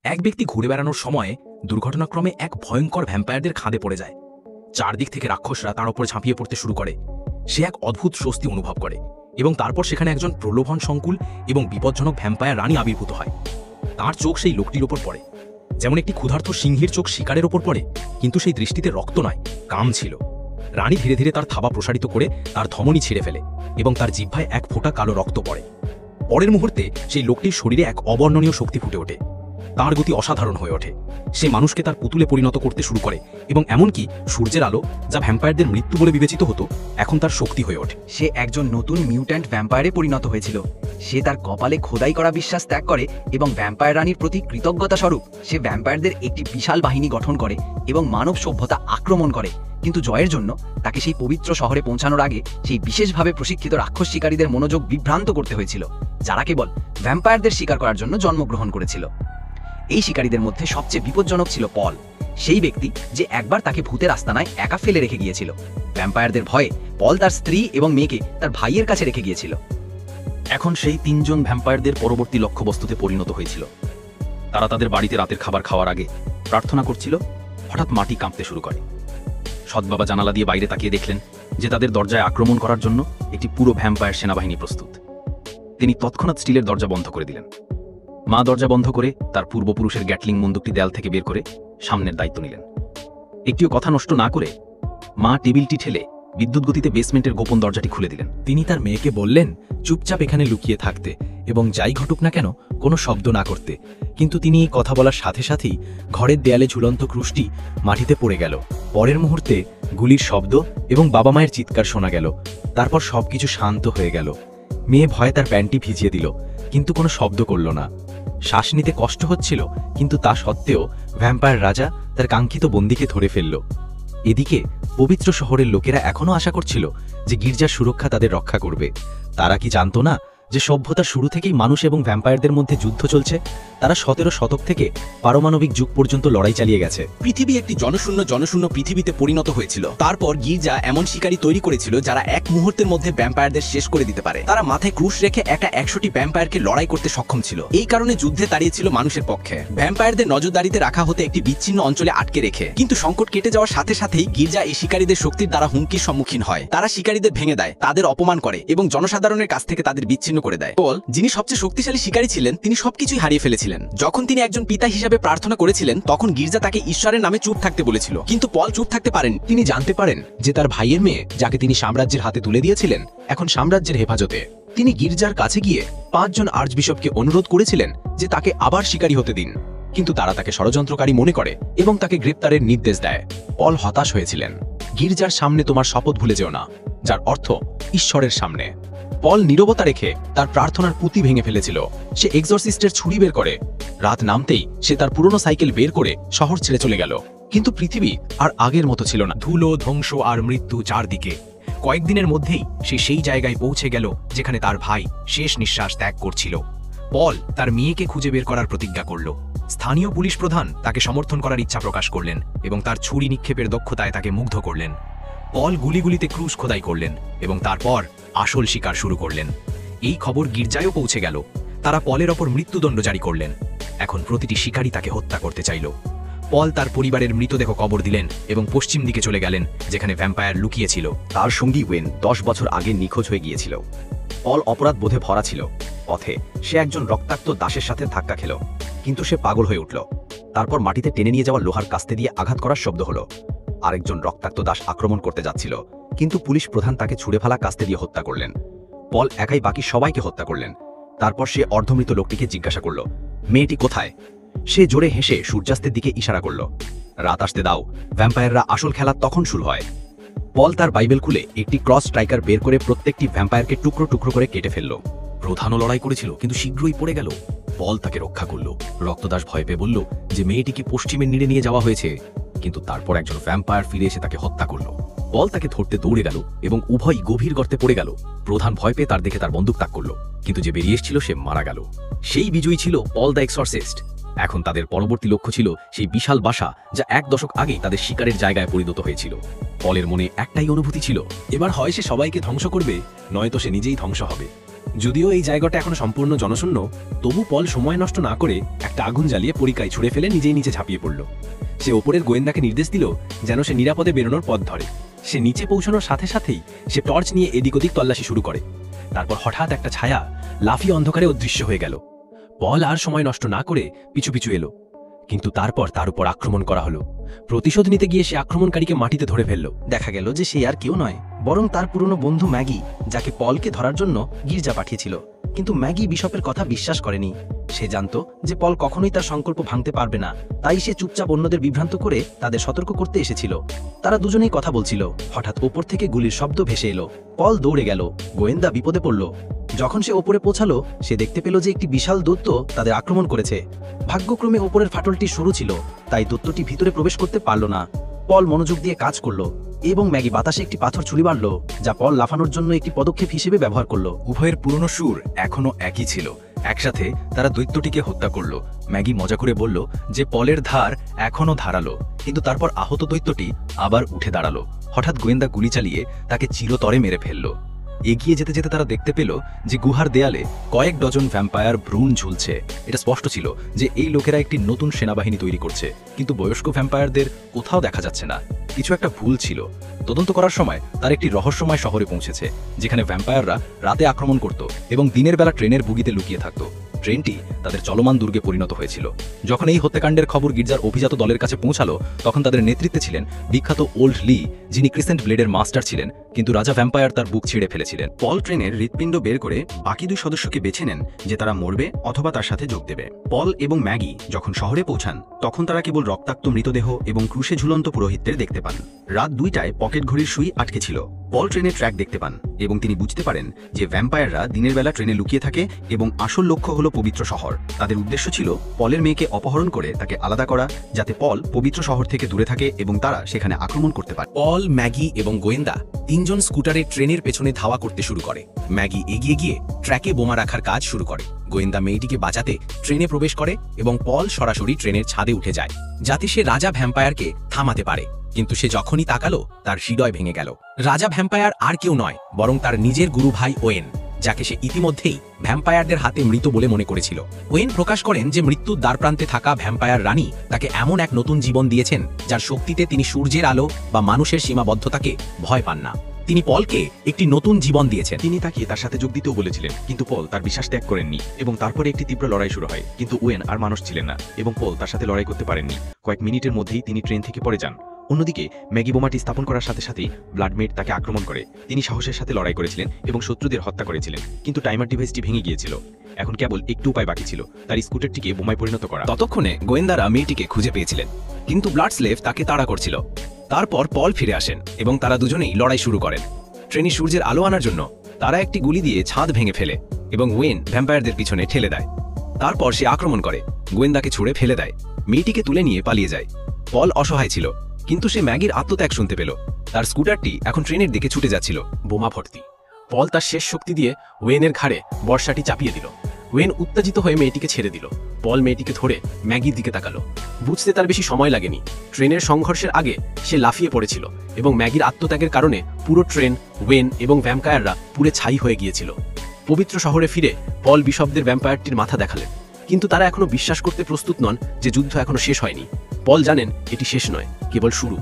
এক ব্যক্তি ঘুরে বেড়ানোর সময় দুর্ঘটনাক্রমে এক ভয়ঙ্কর ভ্যাম্পায়ারদের খাদে পড়ে যায়। চারদিক থেকে রাক্ষসরা তার উপরে ঝাঁপিয়ে পড়তে শুরু করে। সে এক অদ্ভুত স্বস্তি অনুভব করে এবং তারপর সেখানে একজন প্রলোভন সংকুল এবং বিপজ্জনক ভ্যাম্পায়ার রানী আবির্ভূত হয়। তার চোখ সেই লোকটির ওপর পড়ে, যেমন একটি ক্ষুধার্ত সিংহীর চোখ শিকারের ওপর পড়ে, কিন্তু সেই দৃষ্টিতে রক্ত নয়, কাম ছিল। রানী ধীরে ধীরে তার থাবা প্রসারিত করে তার ধমনী ছিঁড়ে ফেলে এবং তার জিহ্বায় এক ফোঁটা কালো রক্ত পড়ে। পরের মুহূর্তে সেই লোকটির শরীরে এক অবর্ণনীয় শক্তি ফুটে ওঠে। তার গতি অসাধারণ হয়ে ওঠে। সে মানুষকে তার পুতুলে পরিণত করতে শুরু করে এবং এমনকি সূর্যের আলো, যা ভ্যাম্পায়ারদের মৃত্যু বলে বিবেচিত হতো, এখন তার শক্তি হয়ে ওঠে। সে একজন নতুন মিউট্যান্ট ভ্যাম্পায়ারে পরিণত হয়েছিল। সে তার কপালে খোদাই করা বিশ্বাস ত্যাগ করে এবং ভ্যাম্পায়ার রানীর প্রতি কৃতজ্ঞতা স্বরূপ সে ভ্যাম্পায়ারদের একটি বিশাল বাহিনী গঠন করে এবং মানব সভ্যতা আক্রমণ করে। কিন্তু জয়ের জন্য তাকে সেই পবিত্র শহরে পৌঁছানোর আগে সেই বিশেষভাবে প্রশিক্ষিত রাক্ষস শিকারীদের মনোযোগ বিভ্রান্ত করতে হয়েছিল, যারা কেবল ভ্যাম্পায়ারদের শিকার করার জন্য জন্মগ্রহণ করেছিল। এই শিকারীদের মধ্যে সবচেয়ে বিপজ্জনক ছিল পল, সেই ব্যক্তি যে একবার তাকে ভূতের আস্তানায় একা ফেলে রেখে গিয়েছিল। ভ্যাম্পায়ারদের ভয়ে পল তার স্ত্রী এবং মেয়েকে তার ভাইয়ের কাছে রেখে গিয়েছিল। এখন সেই তিনজন ভ্যাম্পায়ারদের পরবর্তী লক্ষ্যবস্তুতে পরিণত হয়েছিল। তারা তাদের বাড়িতে রাতের খাবার খাওয়ার আগে প্রার্থনা করছিল। হঠাৎ মাটি কাঁপতে শুরু করে। সৎবাবা জানালা দিয়ে বাইরে তাকিয়ে দেখলেন যে তাদের দরজায় আক্রমণ করার জন্য একটি পুরো ভ্যাম্পায়ার সেনাবাহিনী প্রস্তুত। তিনি তৎক্ষণাৎ স্টিলের দরজা বন্ধ করে দিলেন। মা দরজা বন্ধ করে তার পূর্বপুরুষের গ্যাটলিং বন্দুকটি দেয়াল থেকে বের করে সামনের দায়িত্ব নিলেন। একটিও কথা নষ্ট না করে মা টেবিলটি ঠেলে বিদ্যুৎ গতিতে বেসমেন্টের গোপন দরজাটি খুলে দিলেন। তিনি তার মেয়েকে বললেন চুপচাপ এখানে লুকিয়ে থাকতে এবং যাই ঘটুক না কেন কোনো শব্দ না করতে। কিন্তু তিনি এই কথা বলার সাথে সাথেই ঘরের দেয়ালে ঝুলন্ত ক্রুশটি মাটিতে পড়ে গেল। পরের মুহূর্তে গুলির শব্দ এবং বাবা মায়ের চিৎকার শোনা গেল। তারপর সবকিছু শান্ত হয়ে গেল। মেয়ে ভয়ে তার প্যান্টটি ভিজিয়ে দিল, কিন্তু কোনো শব্দ করল না। শ্বাস নিতে কষ্ট হচ্ছিল, কিন্তু তা সত্ত্বেও ভ্যাম্পায়ার রাজা তার কাঙ্ক্ষিত বন্দীকে ধরে ফেলল। এদিকে পবিত্র শহরের লোকেরা এখনও আশা করছিল যে গির্জার সুরক্ষা তাদের রক্ষা করবে। তারা কি জানতো না যে সভ্যতার শুরু থেকেই মানুষ এবং ভ্যাম্পায়ারদের মধ্যে যুদ্ধ চলছে? তারা 17 শতক থেকে পারমাণবিক যুগ পর্যন্ত লড়াই চালিয়ে গেছে। পৃথিবী একটি জনশূন্য পৃথিবীতে পরিণত হয়েছিল। তারপর গির্জা এমন শিকারী তৈরি করেছিল যারা এক মুহূর্তের মধ্যে ভ্যাম্পায়ারদের শেষ করে দিতে পারে। তারা মাথায় ক্রুশ রেখে একটা 100টি ভ্যাম্পায়ারকে লড়াই করতে সক্ষম ছিল। এই কারণে যুদ্ধে দাঁড়িয়েছিল মানুষের পক্ষে। ভ্যাম্পায়ারদের নজরদারিতে রাখা হতে একটি বিচ্ছিন্ন অঞ্চলে আটকে রেখে। কিন্তু সংকট কেটে যাওয়ার সাথে সাথেই গির্জা এই শিকারীদের শক্তির দ্বারা হুমকির সম্মুখীন হয়। তারা শিকারীদের ভেঙে দেয়, তাদের অপমান করে এবং জনসাধারণের কাছ থেকে তাদের বিচ্ছিন্ন করে দেয়। পল, যিনি সবচেয়ে শক্তিশালী শিকারী ছিলেন, তিনি সবকিছুই হারিয়ে ফেলেছিলেন। যখন তিনি একজন পিতা হিসাবে প্রার্থনা করেছিলেন, তখন গির্জা তাকে ঈশ্বরের নামে চুপ থাকতে বলেছিল, কিন্তু পল চুপ থাকতে পারেন। তিনি জানতে পারেন যে তার ভাইয়ের মেয়ে, যাকে তিনি সাম্রাজ্যের হাতে তুলে দিয়েছিলেন, এখন সাম্রাজ্যের হেফাজতে। তিনি গির্জার কাছে গিয়ে 5 জন আর্চবিশপকে অনুরোধ করেছিলেন যে তাকে আবার শিকারী হতে দিন, কিন্তু তারা তাকে ষড়যন্ত্রকারী মনে করে এবং তাকে গ্রেপ্তারের নির্দেশ দেয়। পল হতাশ হয়েছিলেন। গির্জার সামনে তোমার শপথ ভুলে যেও না, যার অর্থ ঈশ্বরের সামনে। পল নীরবতা রেখে তার প্রার্থনার পুঁতি ভেঙে ফেলেছিল। সে এক্সরসিস্টের ছুরি বের করে। রাত নামতেই সে তার পুরনো সাইকেল বের করে শহর ছেড়ে চলে গেল। কিন্তু পৃথিবী আর আগের মতো ছিল না। ধুলো, ধ্বংস আর মৃত্যু চারদিকে। কয়েকদিনের মধ্যেই সে সেই জায়গায় পৌঁছে গেল যেখানে তার ভাই শেষ নিঃশ্বাস ত্যাগ করছিল। পল তার মেয়েকে খুঁজে বের করার প্রতিজ্ঞা করল। স্থানীয় পুলিশ প্রধান তাকে সমর্থন করার ইচ্ছা প্রকাশ করলেন এবং তার ছুরি নিক্ষেপের দক্ষতায় তাকে মুগ্ধ করলেন। পল গুলিগুলিতে ক্রুশ খোদাই করলেন এবং তারপর আসল শিকার শুরু করলেন। এই খবর গির্জায়ও পৌঁছে গেল। তারা পলের ওপর মৃত্যুদণ্ড জারি করলেন। এখন প্রতিটি শিকারী তাকে হত্যা করতে চাইল। পল তার পরিবারের মৃতদেহ কবর দিলেন এবং পশ্চিম দিকে চলে গেলেন, যেখানে ভ্যাম্পায়ার লুকিয়েছিল। তার সঙ্গী ওয়েন 10 বছর আগে নিখোঁজ হয়ে গিয়েছিল। পল অপরাধ বোধে ভরা ছিল। পথে সে একজন রক্তাক্ত দাসের সাথে ধাক্কা খেল, কিন্তু সে পাগল হয়ে উঠল। তারপর মাটিতে টেনে নিয়ে যাওয়া লোহার কাস্তে দিয়ে আঘাত করার শব্দ হলো। আরেকজন রক্তাক্ত দাস আক্রমণ করতে যাচ্ছিল, কিন্তু পুলিশ প্রধান তাকে ছুঁড়ে ফেলা কাস্তে দিয়ে হত্যা করলেন। পল একাই বাকি সবাইকে হত্যা করলেন। তারপর সে অর্ধমৃত লোকটিকে জিজ্ঞাসা করল, মেয়েটি কোথায়? সে জোরে হেসে সূর্যাস্তের দিকে ইশারা করল। রাত আসতে দাও, ভ্যাম্পায়াররা আসল খেলা তখন শুরু হয়। পল তার বাইবেল খুলে একটি ক্রস স্ট্রাইকার বের করে প্রত্যেকটি ভ্যাম্পায়ারকে টুকরো টুকরো করে কেটে ফেলল। প্রধানও লড়াই করেছিল, কিন্তু শীঘ্রই পড়ে গেল। পল তাকে রক্ষা করল। রক্তদাস ভয় পেয়ে বলল যে মেয়েটিকে পশ্চিমের নীড়ে নিয়ে যাওয়া হয়েছে, কিন্তু তারপর একজন ভ্যাম্পায়ার ফিরে এসে তাকে হত্যা করল। পল তাকে ধরতে দৌড়ে গেল এবং উভয়ই গভীর গর্তে পড়ে গেল। প্রধান ভয় পেয়ে তার দেখে তার বন্দুক তাক করল, কিন্তু যে বেরিয়ে এসেছিল সে মারা গেল। সেই বিজয়ী ছিল পল দ্য এক্সরসিস্ট। এখন তাদের পরবর্তী লক্ষ্য ছিল সেই বিশাল বাসা, যা 1 দশক আগেই তাদের শিকারের জায়গায় পরিণত হয়েছিল। পলের মনে একটাই অনুভূতি ছিল, এবার হয় সে সবাইকে ধ্বংস করবে, নয়তো সে নিজেই ধ্বংস হবে। যদিও এই জায়গাটা এখন সম্পূর্ণ জনশূন্য, তবু পল সময় নষ্ট না করে একটা আগুন জ্বালিয়ে পরিকায় ছুঁড়ে ফেলে নিজেই নিচে ঝাঁপিয়ে পড়ল। সে ওপরের গোয়েন্দাকে নির্দেশ দিল যেন সে নিরাপদে বেরোনোর পথ ধরে। সে নিচে পৌঁছানোর সাথে সাথেই সে টর্চ নিয়ে এদিক ওদিক তল্লাশি শুরু করে। তারপর হঠাৎ একটা ছায়া লাফিয়ে অন্ধকারে অদৃশ্য হয়ে গেল। পল আর সময় নষ্ট না করে পিছু পিছু এলো, কিন্তু তারপর তার উপর আক্রমণ করা হলো। প্রতিশোধ নিতে গিয়ে সে আক্রমণকারীকে মাটিতে ধরে ফেলল। দেখা গেল যে সে আর কেউ নয়, বরং তার পুরনো বন্ধু ম্যাগি, যাকে পলকে ধরার জন্য গির্জা পাঠিয়েছিল। কিন্তু ম্যাগি বিশপের কথা বিশ্বাস করেনি। সে জানত যে পল কখনোই তার সংকল্প ভাঙতে পারবে না, তাই সে চুপচাপ অন্যদের বিভ্রান্ত করে তাদের সতর্ক করতে এসেছিল। তারা দুজনেই কথা বলছিল, হঠাৎ ওপর থেকে গুলির শব্দ ভেসে এলো। পল দৌড়ে গেল, গোয়েন্দা বিপদে পড়ল। যখন সে ওপরে পৌঁছালো, সে দেখতে পেল যে একটি বিশাল দৈত্য তাদের আক্রমণ করেছে। ভাগ্যক্রমে ওপরের ফাটলটি সরু ছিল, তাই দৈত্যটি ভিতরে প্রবেশ করতে পারল না। পল মনোযোগ দিয়ে কাজ করলো এবং ম্যাগি বাতাসে একটি পাথর ছুরি মারল, যা পল লাফানোর জন্য একটি পদক্ষেপ হিসেবে ব্যবহার করলো। উভয়ের পুরনো সুর এখনো একই ছিল। একসাথে তারা দৈত্যটিকে হত্যা করল। ম্যাগি মজা করে বলল যে পলের ধার এখনো ধারালো, কিন্তু তারপর আহত দৈত্যটি আবার উঠে দাঁড়ালো। হঠাৎ গোয়েন্দা গুলি চালিয়ে তাকে চিরতরে মেরে ফেলল। এগিয়ে যেতে যেতে তারা দেখতে পেল যে গুহার দেয়ালে কয়েক ডজন ভ্যাম্পায়ার ভ্রূণ ঝুলছে। এটা স্পষ্ট ছিল যে এই লোকেরা একটি নতুন সেনাবাহিনী তৈরি করছে, কিন্তু বয়স্ক ভ্যাম্পায়ারদের কোথাও দেখা যাচ্ছে না। কিছু একটা ভুল ছিল। তদন্ত করার সময় তার একটি রহস্যময় শহরে পৌঁছেছে, যেখানে ভ্যাম্পায়াররা রাতে আক্রমণ করত এবং দিনের বেলা ট্রেনের বুগিতে লুকিয়ে থাকত। ট্রেনটি তাদের চলমান দুর্গে পরিণত হয়েছিল। যখন এই হত্যাকাণ্ডের খবর গির্জার অভিজাত দলের কাছে পৌঁছালো, তখন তাদের নেতৃত্বে ছিলেন বিখ্যাত ওল্ড লি, যিনি ক্রিসেন্ট ব্লেডের মাস্টার ছিলেন, কিন্তু রাজা ভ্যাম্পায়ার তার বুক ছিঁড়ে ফেলেছিলেন। পল ট্রেনের হৃৎপিণ্ড বের করে বাকি দুই সদস্যকে বেছে নেন যে তারা মরবে অথবা তার সাথে যোগ দেবে। পল এবং ম্যাগি যখন শহরে পৌঁছান, তখন তারা কেবল রক্তাক্ত মৃতদেহ এবং ক্রুশে ঝুলন্ত পুরোহিতদের দেখতে পান। রাত 2টায় পকেট ঘড়ির সুই আটকে ছিল। পল ট্রেনের ট্র্যাক দেখতে পান এবং তিনি বুঝতে পারেন যে ভ্যাম্পায়াররা দিনের বেলা ট্রেনে লুকিয়ে থাকে এবং আসল লক্ষ্য হলো পবিত্র শহর। তাদের উদ্দেশ্য ছিল পলের মেয়েকে অপহরণ করে তাকে আলাদা করা, যাতে পল পবিত্র শহর থেকে দূরে থাকে এবং তারা সেখানে আক্রমণ করতে পারে। পল, ম্যাগি এবং গোয়েন্দা তিনজন স্কুটারে ট্রেনের পেছনে ধাওয়া করতে শুরু করে। ম্যাগি এগিয়ে গিয়ে ট্র্যাকে বোমা রাখার কাজ শুরু করে। গোয়েন্দা মেয়েটিকে বাঁচাতে ট্রেনে প্রবেশ করে এবং পল সরাসরি ট্রেনের ছাদে উঠে যায়, যাতে সে রাজা ভ্যাম্পায়ারকে থামাতে পারে। কিন্তু সে যখনই তাকালো, তার হৃদয় ভেঙে গেল। রাজা ভ্যাম্পায়ার আর কেউ নয়, বরং তার নিজের গুরু ভাই ওয়েন, যাকে সে ইতিমধ্যেই ভ্যাম্পায়ারদের হাতে মৃত বলে মনে করেছিল। ওয়েন প্রকাশ করেন যে মৃত্যুর দ্বারপ্রান্তে থাকা ভ্যাম্পায়ার রানী তাকে এমন এক নতুন জীবন দিয়েছেন যার শক্তিতে তিনি সূর্যের আলো বা মানুষের সীমাবদ্ধতাকে ভয় পান না। তিনি পলকে একটি নতুন জীবন দিয়েছেন। তিনি তাকে তার সাথে যোগ দিতেও বলেছিলেন, কিন্তু পল তার বিশ্বাস ত্যাগ করেননি এবং তারপরে একটি তীব্র লড়াই শুরু হয়। কিন্তু ওয়েন আর মানুষ ছিলেন না এবং পল তার সাথে লড়াই করতে পারেননি। কয়েক মিনিটের মধ্যেই তিনি ট্রেন থেকে পড়ে যান। অন্যদিকে ম্যাগি বোমাটি স্থাপন করার সাথে সাথেই ব্লাডমেট তাকে আক্রমণ করে। তিনি সাহসের সাথে লড়াই করেছিলেন এবং শত্রুদের হত্যা করেছিলেন, কিন্তু টাইমার ডিভাইসটি ভেঙে গিয়েছিল। এখন কেবল একটু উপায় বাকি ছিল, তার স্কুটারটিকে বোমায় পরিণত করা। ততক্ষণে গোয়েন্দারা মেয়েটিকে খুঁজে পেয়েছিলেন, কিন্তু ব্লাড স্লেভ তাকে তাড়া করছিল। তারপর পল ফিরে আসেন এবং তারা দুজনেই লড়াই শুরু করেন। ট্রেনে সূর্যের আলো আনার জন্য তারা একটি গুলি দিয়ে ছাদ ভেঙে ফেলে এবং ওয়েন ভ্যাম্পায়ারদের পিছনে ঠেলে দেয়। তারপর সে আক্রমণ করে, গোয়েন্দাকে ছুঁড়ে ফেলে দেয়, মেয়েটিকে তুলে নিয়ে পালিয়ে যায়। পল অসহায় ছিল, কিন্তু সে ম্যাগির আত্মত্যাগ শুনতে পেল। তার স্কুটারটি এখন ট্রেনের দিকে ছুটে যাচ্ছিল, বোমা ভর্তি। পল তার শেষ শক্তি দিয়ে ওয়েনের ঘাড়ে বর্ষাটি চাপিয়ে দিল। ওয়েন উত্তেজিত হয়ে মেয়েটিকে ছেড়ে দিল। পল মেয়েটিকে ধরে ম্যাগির দিকে তাকালো। বুঝতে তার বেশি সময় লাগেনি। ট্রেনের সংঘর্ষের আগে সে লাফিয়ে পড়েছিল এবং ম্যাগির আত্মত্যাগের কারণে পুরো ট্রেন, ওয়েন এবং ভ্যাম্পায়াররা পুড়ে ছাই হয়ে গিয়েছিল। পবিত্র শহরে ফিরে পল বিশপদের ভ্যাম্পায়ারটির মাথা দেখালেন, কিন্তু তারা এখনো বিশ্বাস করতে প্রস্তুত নন যে যুদ্ধ এখনো শেষ হয়নি। পল জানেন এটি শেষ নয়, কেবল শুরু।